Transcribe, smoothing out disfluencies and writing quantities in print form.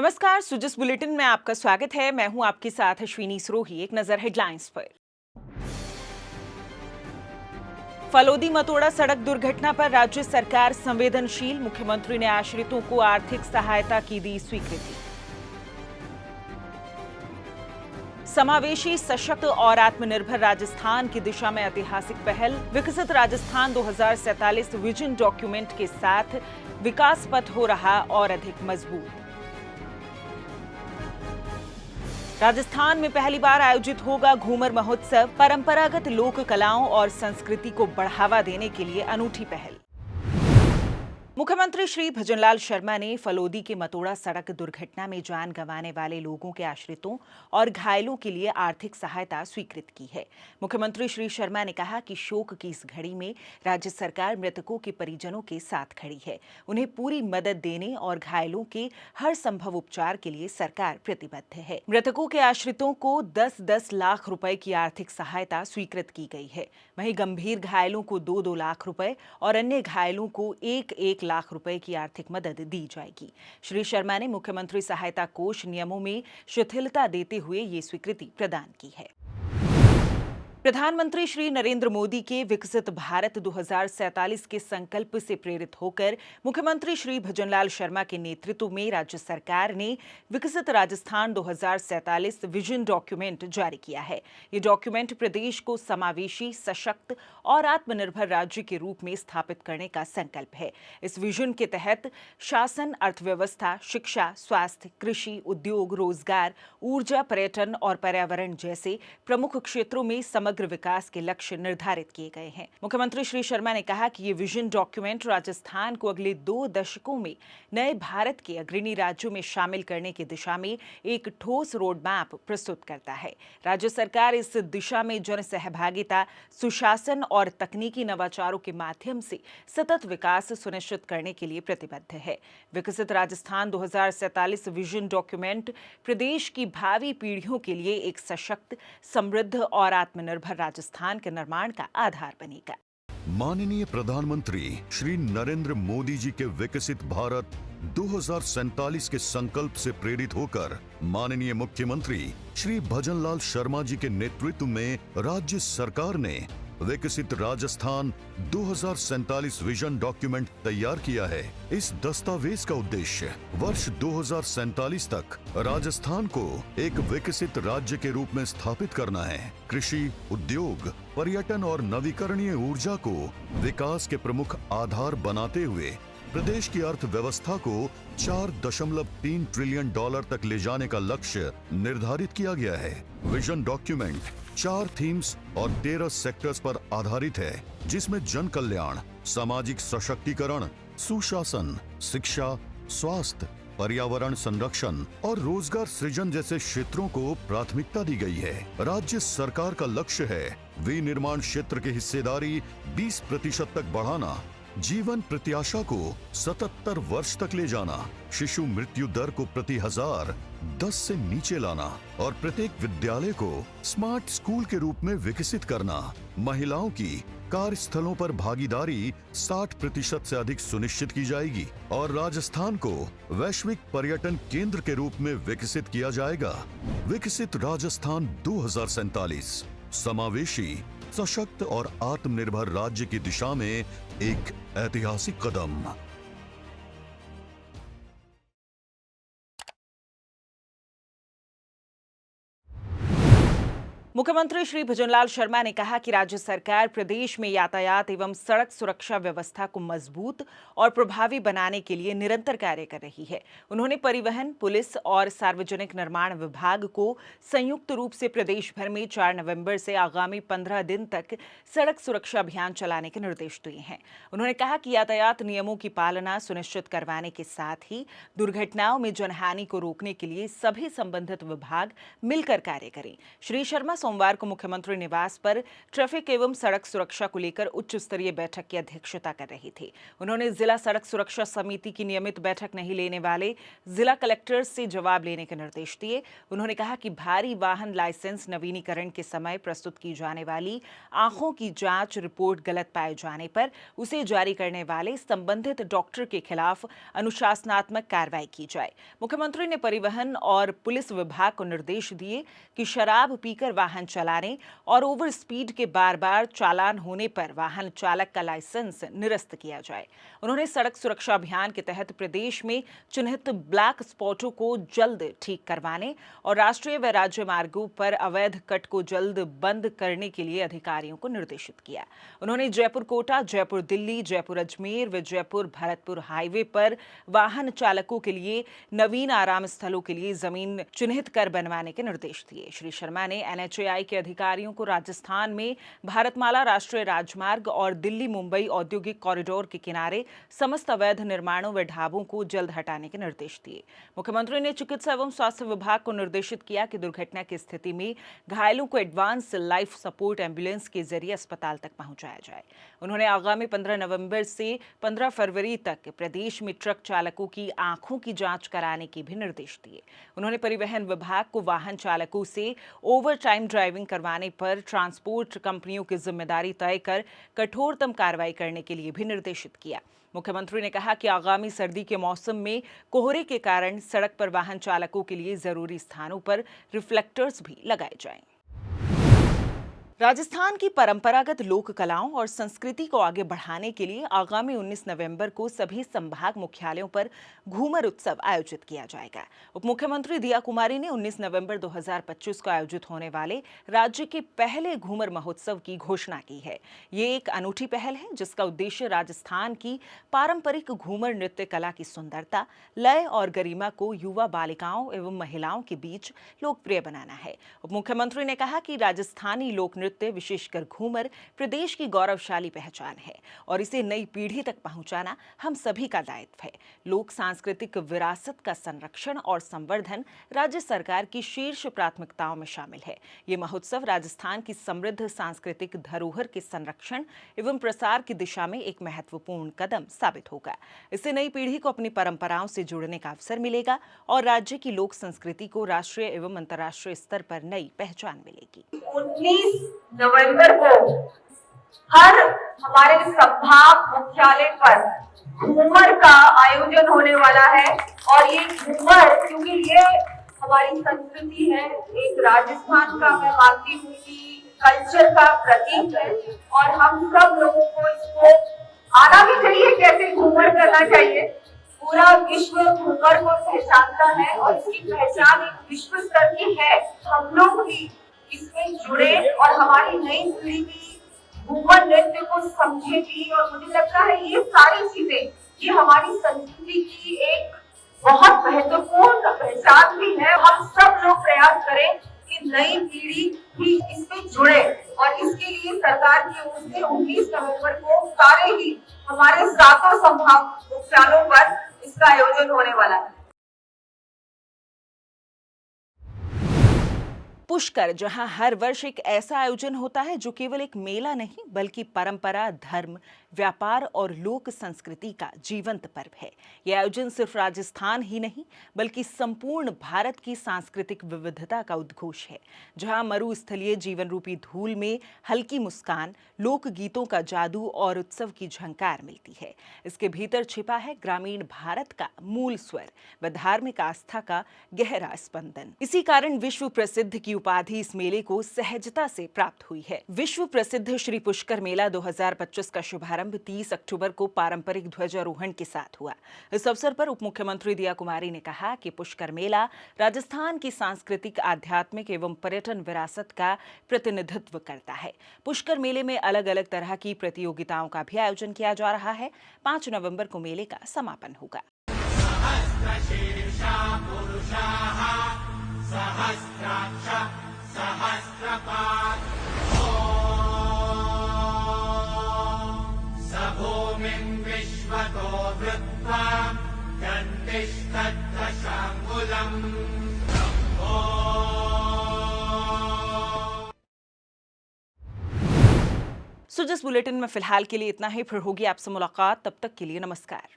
नमस्कार, सुजस बुलेटिन में आपका स्वागत है। मैं हूं आपके साथ अश्विनी सरोही। एक नजर हेडलाइंस पर। फलोदी मतोड़ा सड़क दुर्घटना पर राज्य सरकार संवेदनशील, मुख्यमंत्री ने आश्रितों को आर्थिक सहायता की दी स्वीकृति। समावेशी, सशक्त और आत्मनिर्भर राजस्थान की दिशा में ऐतिहासिक पहल, विकसित राजस्थान 2047 विजन डॉक्यूमेंट के साथ विकास पथ हो रहा और अधिक मजबूत। राजस्थान में पहली बार आयोजित होगा घूमर महोत्सव, परंपरागत लोक कलाओं और संस्कृति को बढ़ावा देने के लिए अनूठी पहल। मुख्यमंत्री श्री भजनलाल शर्मा ने फलोदी के मतोड़ा सड़क दुर्घटना में जान गंवाने वाले लोगों के आश्रितों और घायलों के लिए आर्थिक सहायता स्वीकृत की है। मुख्यमंत्री श्री शर्मा ने कहा कि शोक की इस घड़ी में राज्य सरकार मृतकों के परिजनों के साथ खड़ी है। उन्हें पूरी मदद देने और घायलों के हर संभव उपचार के लिए सरकार प्रतिबद्ध है। मृतकों के आश्रितों को 10-10 लाख रुपए की आर्थिक सहायता स्वीकृत की गई है। वहीं गंभीर घायलों को 2-2 लाख रुपए और अन्य घायलों को 1-1 लाख रुपए की आर्थिक मदद दी जाएगी। श्री शर्मा ने मुख्यमंत्री सहायता कोष नियमों में शिथिलता देते हुए ये स्वीकृति प्रदान की है। प्रधानमंत्री श्री नरेंद्र मोदी के विकसित भारत 2047 के संकल्प से प्रेरित होकर मुख्यमंत्री श्री भजनलाल शर्मा के नेतृत्व में राज्य सरकार ने विकसित राजस्थान 2047 विजन डॉक्यूमेंट जारी किया है। ये डॉक्यूमेंट प्रदेश को समावेशी, सशक्त और आत्मनिर्भर राज्य के रूप में स्थापित करने का संकल्प है। इस विजन के तहत शासन, अर्थव्यवस्था, शिक्षा, स्वास्थ्य, कृषि, उद्योग, रोजगार, ऊर्जा, पर्यटन और पर्यावरण जैसे प्रमुख क्षेत्रों में समग्र विकास के लक्ष्य निर्धारित किए गए हैं। मुख्यमंत्री श्री शर्मा ने कहा कि ये विजन डॉक्यूमेंट राजस्थान को अगले 2 दशकों में नए भारत के अग्रणी राज्यों में शामिल करने की दिशा में एक ठोस रोड मैप प्रस्तुत करता है। राज्य सरकार इस दिशा में जन सहभागिता, सुशासन और तकनीकी नवाचारों के माध्यम से सतत विकास सुनिश्चित करने के लिए प्रतिबद्ध है। विकसित राजस्थान 2047 विजन डॉक्यूमेंट प्रदेश की भावी पीढ़ियों के लिए एक सशक्त, समृद्ध और आत्मनिर्भर राजस्थान के निर्माण का आधार बनेगा। माननीय प्रधानमंत्री श्री नरेंद्र मोदी जी के विकसित भारत 2047 के संकल्प से प्रेरित होकर माननीय मुख्यमंत्री श्री भजनलाल शर्मा जी के नेतृत्व में राज्य सरकार ने विकसित राजस्थान 2047 विजन डॉक्यूमेंट तैयार किया है। इस दस्तावेज का उद्देश्य वर्ष 2047 तक राजस्थान को एक विकसित राज्य के रूप में स्थापित करना है। कृषि, उद्योग, पर्यटन और नवीकरणीय ऊर्जा को विकास के प्रमुख आधार बनाते हुए प्रदेश की अर्थव्यवस्था को 4.3 ट्रिलियन डॉलर तक ले जाने का लक्ष्य निर्धारित किया गया है। विजन डॉक्यूमेंट 4 थीम्स और 13 सेक्टर्स पर आधारित है, जिसमें जन कल्याण, सामाजिक सशक्तिकरण, सुशासन, शिक्षा, स्वास्थ्य, पर्यावरण संरक्षण और रोजगार सृजन जैसे क्षेत्रों को प्राथमिकता दी गई है। राज्य सरकार का लक्ष्य है विनिर्माण क्षेत्र की हिस्सेदारी 20% तक बढ़ाना, जीवन प्रत्याशा को 77 वर्ष तक ले जाना, शिशु मृत्यु दर को प्रति 1000 10 से नीचे लाना और प्रत्येक विद्यालय को स्मार्ट स्कूल के रूप में विकसित करना, महिलाओं की कार्यस्थलों पर भागीदारी 60% से अधिक सुनिश्चित की जाएगी और राजस्थान को वैश्विक पर्यटन केंद्र के रूप में विकसित किया जाएगा। विकसित राजस्थान 2047 समावेशी, सशक्त और आत्मनिर्भर राज्य की दिशा में एक ऐतिहासिक कदम। मुख्यमंत्री श्री भजनलाल शर्मा ने कहा कि राज्य सरकार प्रदेश में यातायात एवं सड़क सुरक्षा व्यवस्था को मजबूत और प्रभावी बनाने के लिए निरंतर कार्य कर रही है। उन्होंने परिवहन, पुलिस और सार्वजनिक निर्माण विभाग को संयुक्त रूप से प्रदेश भर में 4 नवंबर से आगामी 15 दिन तक सड़क सुरक्षा अभियान चलाने के निर्देश दिए हैं। उन्होंने कहा कि यातायात नियमों की पालना सुनिश्चित करवाने के साथ ही दुर्घटनाओं में जनहानि को रोकने के लिए सभी संबंधित विभाग मिलकर कार्य करें। श्री शर्मा सोमवार को मुख्यमंत्री निवास पर ट्रैफिक एवं सड़क सुरक्षा को लेकर उच्च स्तरीय बैठक की अध्यक्षता कर रही थी। उन्होंने जिला सड़क सुरक्षा समिति की नियमित बैठक नहीं लेने वाले जिला कलेक्टर्स से जवाब लेने के निर्देश दिए। उन्होंने कहा कि भारी वाहन लाइसेंस नवीनीकरण के समय प्रस्तुत की जाने वाली आंखों की जांच रिपोर्ट गलत पाए जाने पर उसे जारी करने वाले संबंधित डॉक्टर के खिलाफ अनुशासनात्मक कार्रवाई की जाए। मुख्यमंत्री ने परिवहन और पुलिस विभाग को निर्देश दिए कि शराब पीकर वाहन चलाने और ओवर स्पीड के बार-बार चालान होने पर वाहन चालक का लाइसेंस निरस्त किया जाए। उन्होंने सड़क सुरक्षा अभियान के तहत प्रदेश में चिन्हित ब्लैक स्पॉटों को जल्द ठीक करवाने और राष्ट्रीय व राज्य मार्गों पर अवैध कट को जल्द बंद करने के लिए अधिकारियों को निर्देशित किया। उन्होंने जयपुर कोटा, जयपुर दिल्ली, जयपुर अजमेर व जयपुर भरतपुर हाईवे पर वाहन चालकों के लिए नवीन आराम स्थलों के लिए जमीन चिन्हित कर बनवाने के निर्देश दिए। श्री शर्मा ने NHAI के अधिकारियों को राजस्थान में भारतमाला राष्ट्रीय राजमार्ग और दिल्ली मुंबई औद्योगिक कॉरिडोर के किनारे समस्त अवैध निर्माणों व ढाबों को जल्द हटाने के निर्देश दिए। मुख्यमंत्री ने चिकित्सा एवं स्वास्थ्य विभाग को निर्देशित किया कि दुर्घटना की स्थिति में घायलों को एडवांस लाइफ सपोर्ट एम्बुलेंस के जरिए अस्पताल तक पहुंचाया जाए। उन्होंने आगामी 15 नवंबर से 15 फरवरी तक प्रदेश में ट्रक चालकों की आंखों की जांच कराने के भी निर्देश दिए। उन्होंने परिवहन विभाग को वाहन चालकों से ओवर टाइम ड्राइविंग करवाने पर ट्रांसपोर्ट कंपनियों की जिम्मेदारी तय कर कठोरतम कार्रवाई करने के लिए भी निर्देशित किया। मुख्यमंत्री ने कहा कि आगामी सर्दी के मौसम में कोहरे के कारण सड़क पर वाहन चालकों के लिए जरूरी स्थानों पर रिफ्लेक्टर्स भी लगाए जाएं। राजस्थान की परंपरागत लोक कलाओं और संस्कृति को आगे बढ़ाने के लिए आगामी 19 नवंबर को सभी संभाग मुख्यालयों पर घूमर उत्सव आयोजित किया जाएगा। उप मुख्यमंत्री दिया कुमारी ने 19 नवंबर 2025 को आयोजित होने वाले राज्य के पहले घूमर महोत्सव की घोषणा की है। ये एक अनूठी पहल है जिसका उद्देश्य राजस्थान की पारंपरिक घूमर नृत्य कला की सुंदरता, लय और गरिमा को युवा बालिकाओं एवं महिलाओं के बीच लोकप्रिय बनाना है। उप मुख्यमंत्री ने कहा कि राजस्थानी लोक नृत्य, विशेषकर घूमर, प्रदेश की गौरवशाली पहचान है और इसे नई पीढ़ी तक पहुंचाना हम सभी का दायित्व है। लोक सांस्कृतिक विरासत का संरक्षण और संवर्धन राज्य सरकार की शीर्ष प्राथमिकताओं में शामिल है। ये महोत्सव राजस्थान की समृद्ध सांस्कृतिक धरोहर के संरक्षण एवं प्रसार की दिशा में एक महत्वपूर्ण कदम साबित होगा। इससे नई पीढ़ी को अपनी परंपराओं से जुड़ने का अवसर मिलेगा और राज्य की लोक संस्कृति को राष्ट्रीय एवं अंतर्राष्ट्रीय स्तर पर नई पहचान मिलेगी। 19 नवंबर को हर हमारे संभाग मुख्यालय पर घूमर का आयोजन होने वाला है और ये घूमर, क्योंकि ये हमारी संस्कृति है, एक राजस्थान का, मैं मानती हूँ कि कल्चर का प्रतीक है और हम सब लोगों को इसको आना भी चाहिए, कैसे घूमर करना चाहिए। पूरा विश्व घूमर को पहचानता है और इसकी पहचान एक विश्व स्तर की है। हम लोग भी इसमें जुड़े और हमारी नई पीढ़ी भी घूमर नृत्य को समझेगी और मुझे लगता है ये सारी चीजें, ये हमारी संस्कृति की एक बहुत महत्वपूर्ण पहचान भी है। हम सब लोग प्रयास करें कि नई पीढ़ी भी इसमें जुड़े और इसके लिए सरकार की ओर से 19 नवंबर को सारे ही हमारे 7 संभाग मुख्यालयों पर इसका आयोजन होने वाला है। पुष्कर, जहां हर वर्ष एक ऐसा आयोजन होता है जो केवल एक मेला नहीं बल्कि परंपरा, धर्म, व्यापार और लोक संस्कृति का जीवंत पर्व है। यह आयोजन सिर्फ राजस्थान ही नहीं बल्कि संपूर्ण भारत की सांस्कृतिक विविधता का उद्घोष है, जहां मरुस्थलीय जीवन रूपी धूल में हल्की मुस्कान, लोक गीतों का जादू और उत्सव की झंकार मिलती है। इसके भीतर छिपा है ग्रामीण भारत का मूल स्वर व धार्मिक आस्था का गहरा स्पंदन। इसी कारण विश्व प्रसिद्ध की उपाधि इस मेले को सहजता से प्राप्त हुई है। विश्व प्रसिद्ध श्री पुष्कर मेला 2025 का शुभारंभ 30 अक्टूबर को पारंपरिक ध्वजारोहण के साथ हुआ। इस अवसर पर उप मुख्यमंत्री दिया कुमारी ने कहा कि पुष्कर मेला राजस्थान की सांस्कृतिक, आध्यात्मिक एवं पर्यटन विरासत का प्रतिनिधित्व करता है। पुष्कर मेले में अलग अलग तरह की प्रतियोगिताओं का भी आयोजन किया जा रहा है। 5 नवंबर को मेले का समापन होगा। सो जिस बुलेटिन में फिलहाल के लिए इतना ही, फिर होगी आपसे मुलाकात। तब तक के लिए नमस्कार।